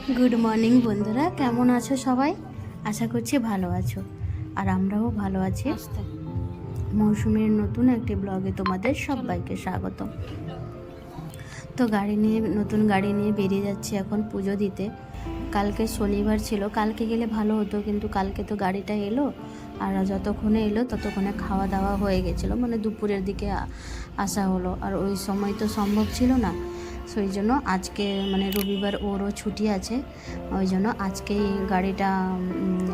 Good morning বন্ধুরা, কেমন আছো সবাই? আশা করছি ভালো আছো, আর আমরাও ভালো আছি। মৌসুমীর নতুন একটি ব্লগে তোমাদের সবাইকে স্বাগত। তো নতুন গাড়ি নিয়ে বেরিয়ে যাচ্ছি এখন পুজো দিতে। কালকে শনিবার ছিল, কালকে গেলে ভালো হতো, কিন্তু কালকে তো গাড়িটা এলো, আর যতক্ষণে এলো ততক্ষণে খাওয়া দাওয়া হয়ে গেছিলো, মানে দুপুরের দিকে আসা হলো, আর ওই সময় তো সম্ভব ছিল না। সেই জন্য আজকে মানে রবিবার ওরও ছুটি আছে, ওই জন্য আজকেই গাড়িটা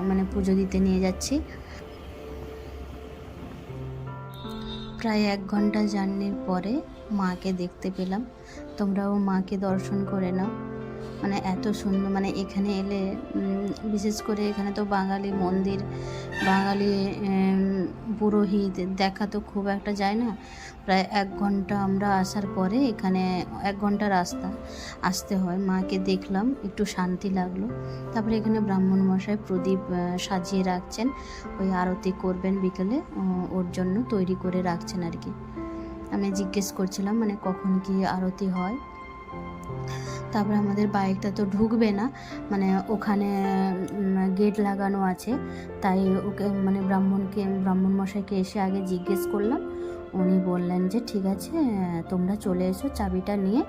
মানে পুজো দিতে নিয়ে যাচ্ছি। প্রায় 1 ঘন্টা জার্নির পরে মাকে দেখতে পেলাম। তোমরাও মাকে দর্শন করে নাও, মানে এত সুন্দর, মানে এখানে এলে বিশেষ করে এখানে তো বাঙালি মন্দির, বাঙালি পুরোহিত দেখা তো খুব একটা যায় না। প্রায় 1 ঘন্টা আমরা আসার পরে এখানে 1 ঘন্টা রাস্তা আসতে হয়। মাকে দেখলাম, একটু শান্তি লাগলো। তারপরে এখানে ব্রাহ্মণ মশাই প্রদীপ সাজিয়ে রাখছেন, ওই আরতি করবেন বিকেলে, ওর জন্য তৈরি করে রাখছেন আর কি। আমি জিজ্ঞেস করছিলাম মানে কখন কি আরতি হয়। তারপরে আমাদের বাইকটা তো ঢুকবে না, মানে ওখানে গেট লাগানো আছে, তাই ওকে মানে ব্রাহ্মণ মশাইকে এসে আগে জিজ্ঞেস করলাম। উনি বললেন যে ঠিক আছে, তোমরা চলে এসো, চাবিটা নিয়ে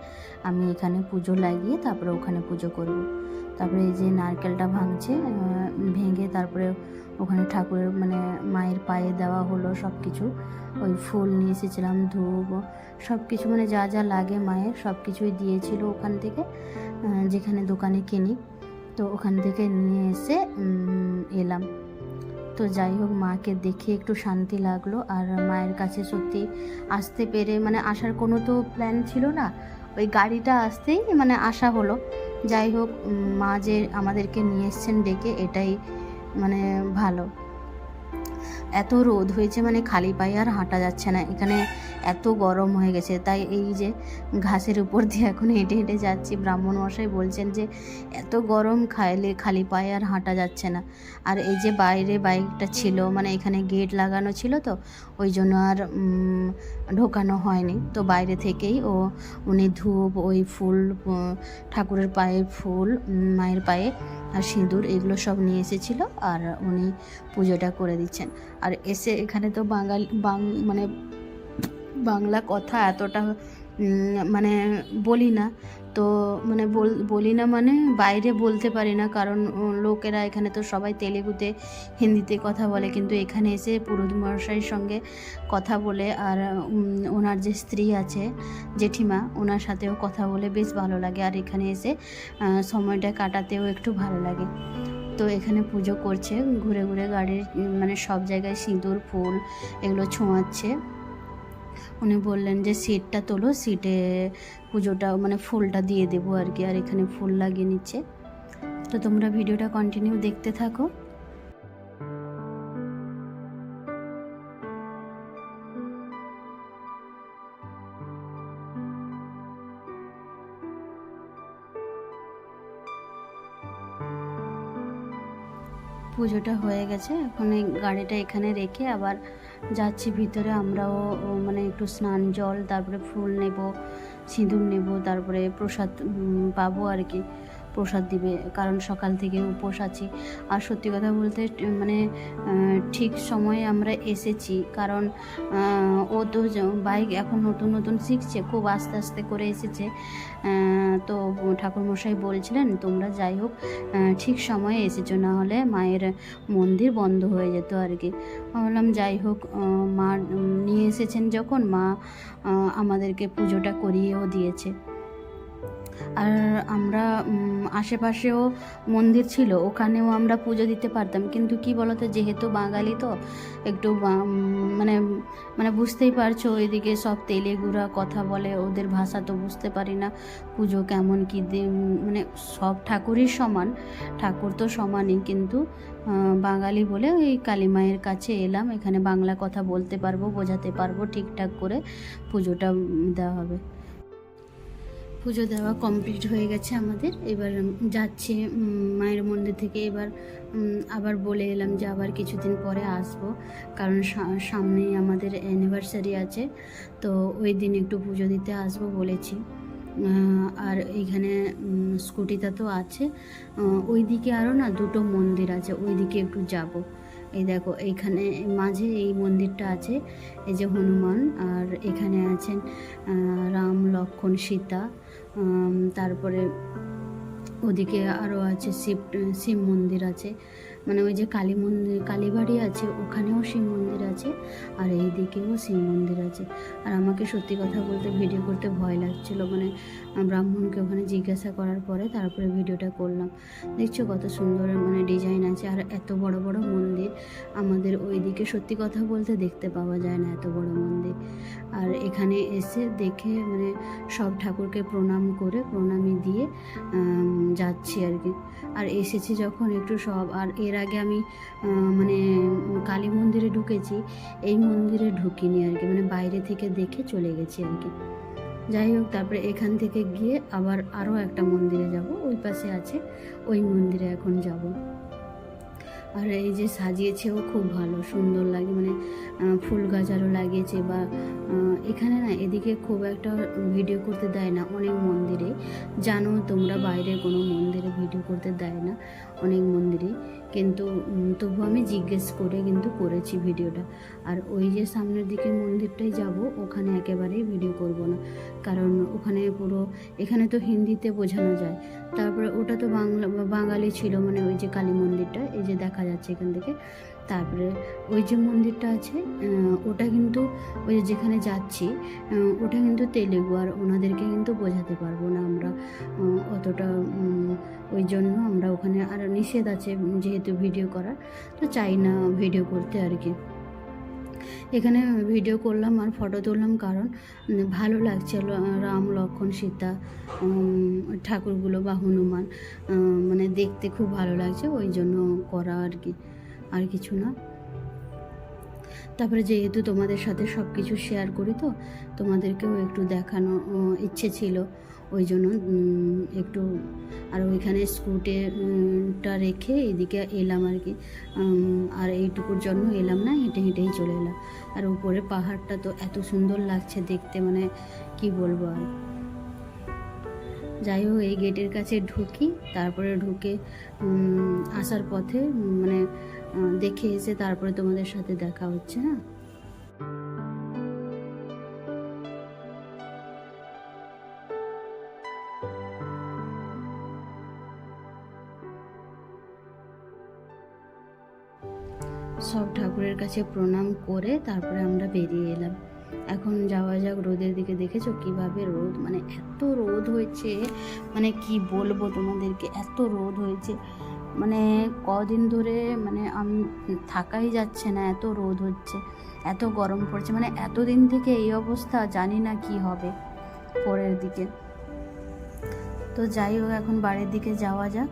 আমি এখানে পুজো লাগিয়ে তারপরে ওখানে পুজো করব। তারপরে এই যে নারকেলটা ভাঙছে, ভেঙে তারপরে ওখানে ঠাকুরের মানে মায়ের পায়ে দেওয়া হলো সব কিছু। ওই ফুল নিয়ে এসেছিলাম, ধূপ, সব কিছু মানে যা যা লাগে মায়ের সব কিছুই দিয়েছিল ওখান থেকে, যেখানে দোকানে কিনি, তো ওখান থেকে নিয়ে এসে এলাম। তো যাই হোক, মাকে দেখে একটু শান্তি লাগলো, আর মায়ের কাছে সত্যি আসতে পেরে, মানে আসার কোনো তো প্ল্যান ছিল না, ওই গাড়িটা আসতেই মানে আসা হলো। যাই হোক, মা যে আমাদেরকে নিয়ে এসছেন ডেকে, এটাই মানে ভালো। এত রোদ হয়েছে, মানে খালি পায়ে আর হাঁটা যাচ্ছে না, এখানে এত গরম হয়ে গেছে, তাই এই যে ঘাসের উপর দিয়ে এখন হেঁটে হেঁটে যাচ্ছি। ব্রাহ্মণ মশাই বলছেন যে এত গরম খালি পায়ে আর হাঁটা যাচ্ছে না। আর এই যে বাইরে বাইকটা ছিল, মানে এখানে গেট লাগানো ছিল, তো ওই জন্য আর ঢোকানো হয়নি, তো বাইরে থেকেই উনি ধূপ, ওই ফুল, ঠাকুরের পায়ে ফুল, মায়ের পায়ে আর সিঁদুর, এগুলো সব নিয়ে এসেছিলো, আর উনি পুজোটা করে দিচ্ছেন। আর এসে এখানে তো মানে বাংলা কথা এতটা মানে বলি না, তো মানে বলি না মানে বাইরে বলতে পারি না, কারণ লোকেরা এখানে তো সবাই তেলেগুতে, হিন্দিতে কথা বলে, কিন্তু এখানে এসে পুরোহিত মশাইয়ের সঙ্গে কথা বলে, আর ওনার যে স্ত্রী আছে জেঠিমা, ওনার সাথেও কথা বলে বেশ ভালো লাগে, আর এখানে এসে সময়টা কাটাতেও একটু ভালো লাগে। তো এখানে পুজো করছে, ঘুরে ঘুরে গাড়ির মানে সব জায়গায় সিঁদুর, ফুল এগুলো ছোঁয়াচ্ছে। উনি বললেন যে সিটটা তোলো, সিটে পুজোটা মানে ফুলটা দিয়ে দেবো আর কি, আর এখানে ফুল লাগিয়ে নিচ্ছে। তো তোমরা ভিডিওটা কন্টিনিউ দেখতে থাকো। পুজোটা হয়ে গেছে, এখন এই গাড়িটা এখানে রেখে আবার যাচ্ছি ভিতরে। আমরাও মানে একটু স্নান জল, তারপরে ফুল নেব, সিঁদুর নেব, তারপরে প্রসাদ পাবো আর কি, প্রসাদ দিবে, কারণ সকাল থেকে উপোস আছি। আর সত্যি কথা বলতে মানে ঠিক সময়ে আমরা এসেছি, কারণ ও তো বাইক এখন নতুন নতুন শিখছে, খুব আস্তে আস্তে করে এসেছে। তো ঠাকুরমশাই বলছিলেন তোমরা যাই হোক ঠিক সময়ে এসেছো, না হলে মায়ের মন্দির বন্ধ হয়ে যেত আর কি। ভাবলাম যাই হোক, মা নিয়ে এসেছেন যখন, মা আমাদেরকে পুজোটা করিয়েও দিয়েছে। আর আমরা আশেপাশেও মন্দির ছিল, ওখানেও আমরা পুজো দিতে পারতাম, কিন্তু কি বলতো, যেহেতু বাঙালি তো একটু মানে মানে বুঝতেই পারছো, ওইদিকে সব তেলেগুরা কথা বলে, ওদের ভাষা তো বুঝতে পারি না, পুজো কেমন কী মানে সব ঠাকুরই সমান, ঠাকুর তো সমানই, কিন্তু বাঙালি বলে ওই কালী মায়ের কাছে এলাম, এখানে বাংলা কথা বলতে পারবো, বোঝাতে পারবো, ঠিকঠাক করে পুজোটা দেওয়া হবে। পুজো দেওয়া কমপ্লিট হয়ে গেছে আমাদের, এবার যাচ্ছি মায়ের মন্দির থেকে। এবার আবার বলে এলাম যে আবার কিছুদিন পরে আসব, কারণ সামনেই আমাদের অ্যানিভার্সারি আছে, তো ওই দিন একটু পুজো দিতে আসবো বলেছি। আর এইখানে স্কুটিটা তো আছে, ওইদিকে আরও না দুটো মন্দির আছে, ওইদিকে একটু যাব। এই দেখো এইখানে মাঝে এই মন্দিরটা আছে, এই যে হনুমান, আর এখানে আছেন রাম লক্ষ্মণ সীতা, তারপরে ওদিকে আরও আছে শিব মন্দির আছে, মানে ওই যে কালী মন্দির কালীবাড়ি আছে ওখানেও শিব মন্দির আছে, আর এই দিকেও শিব মন্দির আছে। আর আমাকে সত্যি কথা বলতে ভিডিও করতে ভয় লাগছিল, মানে ব্রাহ্মণকে ওখানে জিজ্ঞাসা করার পরে তারপরে ভিডিওটা করলাম। দেখছো কত সুন্দর মানে ডিজাইন আছে, আর এত বড় বড় মন্দির আমাদের ওইদিকে সত্যি কথা বলতে দেখতে পাওয়া যায় না এত বড় মন্দির। আর এখানে এসে দেখে মানে সব ঠাকুরকে প্রণামী দিয়ে যাচ্ছি আর কি। আর এসেছি যখন একটু সব, আর এর আগে আমি মানে কালী মন্দিরে ঢুকেছি, এই মন্দিরে ঢুকিনি আর কি, মানে বাইরে থেকে দেখে চলে গেছি আর কি। যাই হোক, তারপরে এখান থেকে গিয়ে আবার আরও একটা মন্দিরে যাব, ওই পাশে আছে, ওই মন্দিরে এখন যাব। আর এই যে সাজিয়েছেও খুব ভালো সুন্দর লাগে, মানে ফুল গাছ আরও লাগিয়েছে। বা এখানে না এদিকে খুব একটা ভিডিও করতে দেয় না অনেক মন্দিরে, জানো তোমরা, বাইরে কোনো মন্দিরে ভিডিও করতে দেয় না অনেক মন্দিরে, কিন্তু তবু আমি জিজ্ঞেস করে কিন্তু করেছি ভিডিওটা। আর ওই যে সামনের দিকে মন্দিরটাই যাব, ওখানে একেবারেই ভিডিও করব না, কারণ ওখানে পুরো, এখানে তো হিন্দিতে বোঝানো যায়, তারপরে ওটা তো বাঙালি ছিল, মানে ওই যে কালী মন্দিরটা এই যে দেখা যাচ্ছে এখান থেকে। তারপরে ওই যে মন্দিরটা আছে ওটা কিন্তু ওই যেখানে যাচ্ছি ওটা কিন্তু তেলেগু, আর ওনাদেরকে কিন্তু বোঝাতে পারবো না আমরা অতটা, ওই জন্য আমরা ওখানে, আর নিষেধ আছে যেহেতু ভিডিও করার, তো চাই না ভিডিও করতে আর কি। এখানে ভিডিও করলাম আর ফটো তুললাম, কারণ ভালো লাগছিল রাম লক্ষ্মণ সীতা ঠাকুরগুলো বা হনুমান, মানে দেখতে খুব ভালো লাগছে, ওই জন্য করা আর কি, আর কিছু না। তারপরে যেহেতু তোমাদের সাথে সব কিছু শেয়ার করি, তো তোমাদেরকেও একটু দেখানো ইচ্ছে ছিল, ওই জন্য একটু। আর ওইখানে স্কুটিটা রেখে এদিকে এলাম আর কি, আর এইটুকুর জন্য এলাম না, হেঁটে হেঁটেই চলে এলাম। আর উপরে পাহাড়টা তো এত সুন্দর লাগছে দেখতে, মানে কি বলবো আর। যাই হোক, এই গেটের কাছে ঢুকি, তারপরে ঢুকে আসার পথে মানে দেখে এসে তারপরে তোমাদের সাথে দেখা হচ্ছে। না সব ঠাকুরের কাছে প্রণাম করে তারপরে আমরা বেরিয়ে এলাম। এখন যাওয়া যাক রোদের দিকে। দেখেছো কিভাবে রোদ, মানে এত রোদ হয়েছে, মানে কি বলবো তোমাদেরকে, এত রোদ হয়েছে, মানে কদিন ধরে মানে আমি থাকাই যাচ্ছে না, এত রোদ হচ্ছে, এত গরম পড়ছে, মানে এতদিন থেকে এই অবস্থা, জানি না কি হবে পরের দিকে। তো যাই হোক, এখন বাড়ির দিকে যাওয়া যাক।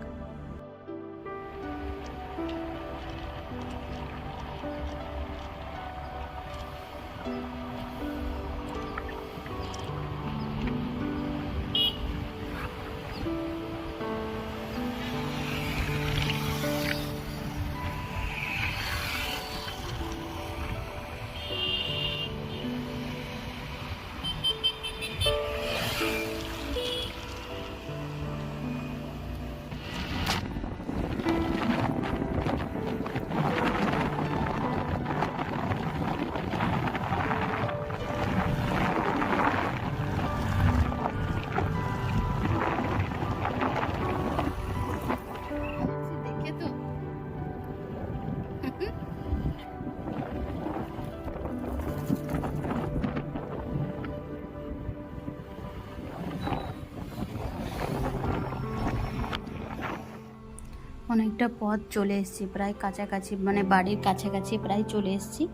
অনেকটা পথ চলে এসেছি, প্রায় কাছাকাছি, মানে বাড়ির কাছাকাছি প্রায় চলে এসেছি,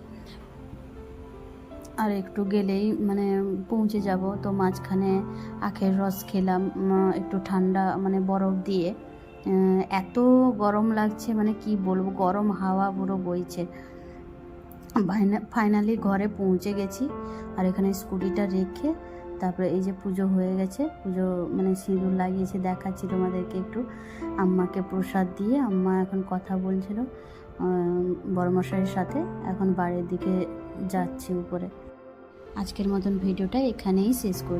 আর একটু গেলেই মানে পৌঁছে যাব। তো মাঝখানে আখের রস খেলাম, একটু ঠান্ডা মানে বরফ দিয়ে, এত গরম লাগছে, মানে কি বলবো, গরম হাওয়া পুরো বইছে। ফাইনালি ঘরে পৌঁছে গেছি, আর এখানে স্কুটিটা রেখে তারপরে এই যে পুজো হয়ে গেছে, পুজো মানে সিঁদুর লাগিয়েছে, দেখাচ্ছি তোমাদেরকে একটু। আম্মাকে প্রসাদ দিয়ে আম্মা এখন কথা বলছিল বড়মশাইয়ের সাথে, এখন বাড়ির দিকে যাচ্ছি উপরে। আজকের মতন ভিডিওটা এখানেই শেষ করি।